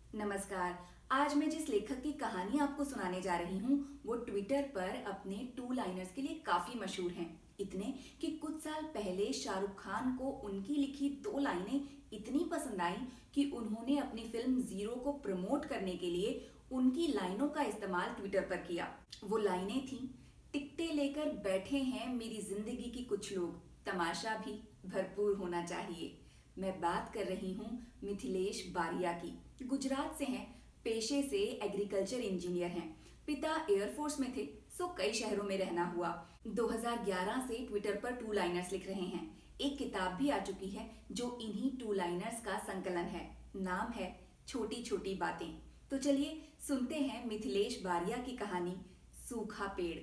नमस्कार। आज मैं जिस लेखक की कहानी आपको सुनाने जा रही हूँ वो ट्विटर पर अपने टू लाइनर्स के लिए काफी मशहूर हैं। इतने कि कुछ साल पहले शाहरुख खान को उनकी लिखी दो लाइनें इतनी पसंद आई कि उन्होंने अपनी फिल्म जीरो को प्रमोट करने के लिए उनकी लाइनों का इस्तेमाल ट्विटर पर किया। वो लाइनें थीं, टिकटें लेकर बैठे हैं मेरी जिंदगी की कुछ लोग, तमाशा भी भरपूर होना चाहिए। मैं बात कर रही हूँ मिथिलेश बारिया की। गुजरात से हैं, पेशे से एग्रीकल्चर इंजीनियर हैं। पिता एयरफोर्स में थे, सो कई शहरों में रहना हुआ। 2011 से ट्विटर पर टू लाइनर्स लिख रहे हैं। एक किताब भी आ चुकी है जो इन्हीं टू लाइनर्स का संकलन है। नाम है छोटी छोटी बातें। तो चलिए सुनते हैं मिथिलेश बारिया की कहानी सूखा पेड़।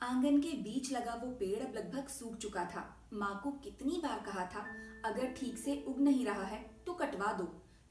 आंगन के बीच लगा वो पेड़ अब लगभग सूख चुका था। माँ को कितनी बार कहा था, अगर ठीक से उग नहीं रहा है तो कटवा दो।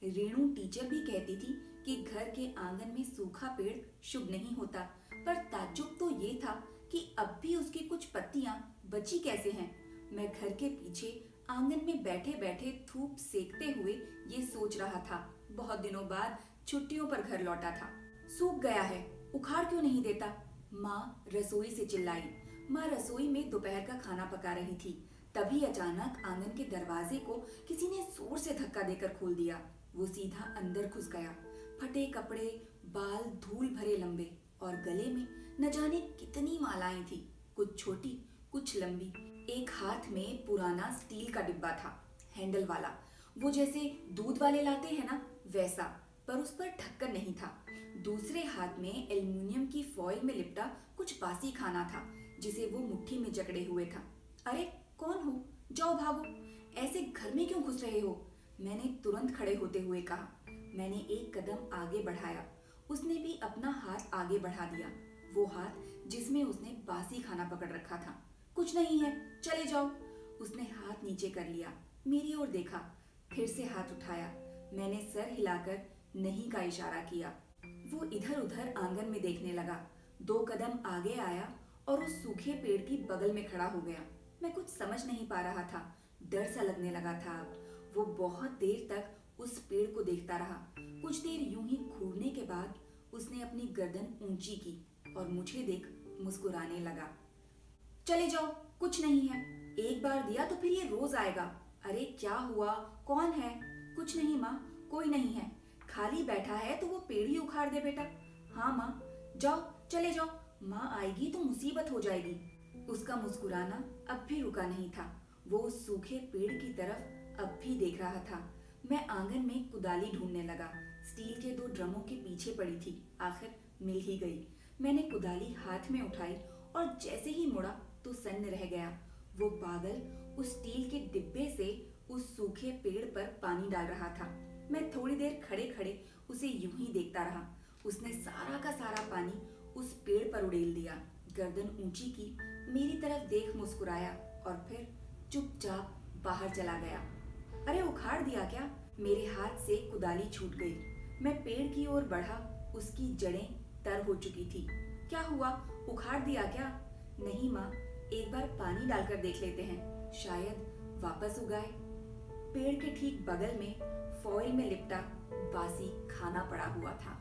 रेणु टीचर भी कहती थी कि घर के आंगन में सूखा पेड़ शुभ नहीं होता, पर ताज्जुब तो ये था कि अब भी उसकी कुछ पत्तियां बची कैसे हैं। मैं घर के पीछे आंगन में बैठे बैठे धूप सेकते हुए ये सोच रहा था। बहुत दिनों बाद छुट्टियों पर घर लौटा था। सूख गया है, उखाड़ क्यों नहीं देता? माँ रसोई से चिल्लाई। माँ रसोई में दोपहर का खाना पका रही थी। तभी अचानक आंगन के दरवाजे को किसी ने जोर से धक्का देकर खोल दिया। वो सीधा अंदर घुस गया। फटे कपड़े, बाल धूल भरे लंबे और गले में न जाने कितनी मालाएं थी, कुछ छोटी कुछ लंबी। एक हाथ में पुराना स्टील का डिब्बा था, हैंडल वाला, वो जैसे दूध वाले लाते हैं ना वैसा, पर उस पर ढक्कन नहीं था। दूसरे हाथ में एल्युमिनियम की फॉइल में लिपटा कुछ बासी खाना था जिसे वो मुट्ठी में जकड़े हुए था। अरे कौन हो? जाओ भागो, ऐसे घर में क्यों घुस रहे हो? मैंने तुरंत खड़े होते हुए कहा। मैंने एक कदम आगे बढ़ाया। उसने भी अपना हाथ आगे बढ़ा दिया, वो हाथ जिसमें उसने बासी खाना पकड़ रखा था। कुछ नहीं है, चले जाओ। उसने हाथ नीचे कर लिया, मेरी ओर देखा, फिर से हाथ उठाया। मैंने सर हिलाकर नहीं का इशारा किया। वो इधर उधर आंगन में देखने लगा। 2 कदम आगे आया और उस सूखे पेड़ की बगल में खड़ा हो गया। मैं कुछ समझ नहीं पा रहा था, डर सा लगने लगा था अब। वो बहुत देर तक उस पेड़ को देखता रहा। कुछ देर यूं ही घूरने के बाद उसने अपनी गर्दन ऊंची की और मुझे देख मुस्कुराने लगा। चले जाओ, कुछ नहीं है। एक बार दिया तो फिर ये रोज आएगा। अरे क्या हुआ? कौन है? कुछ नहीं माँ, कोई नहीं है। खाली बैठा है तो वो पेड़ ही उखाड़ दे बेटा। हाँ माँ, जाओ, चले जाओ। माँ आएगी तो मुसीबत हो जाएगी। उसका मुस्कुराना अब भी रुका नहीं था। वो उस सूखे पेड़ की तरफ अब भी देख रहा था। मैं आंगन में कुदाली ढूंढने लगा। स्टील के 2 ड्रमों के पीछे पड़ी थी, आखिर मिल ही गई। मैंने कुदाली हाथ में उठाई और जैसे ही मुड़ा तो सन्न रह गया। वो पागल उस स्टील के डिब्बे से उस सूखे पेड़ पर पानी डाल रहा था। मैं थोड़ी देर खड़े खड़े उसे यूं ही देखता रहा। उसने सारा का सारा पानी उस पेड़ पर उड़ेल दिया, गर्दन ऊंची की, मेरी तरफ देख मुस्कुराया और फिर चुपचाप बाहर चला गया। अरे उखाड़ दिया क्या? मेरे हाथ से कुदाली छूट गई। मैं पेड़ की ओर बढ़ा, उसकी जड़ें तर हो चुकी थी। क्या हुआ? उखाड़ दिया क्या? नहीं माँ, एक बार पानी डालकर देख लेते हैं, शायद वापस उगाए। पेड़ के ठीक बगल में फॉइल में लिपटा बासी खाना पड़ा हुआ था।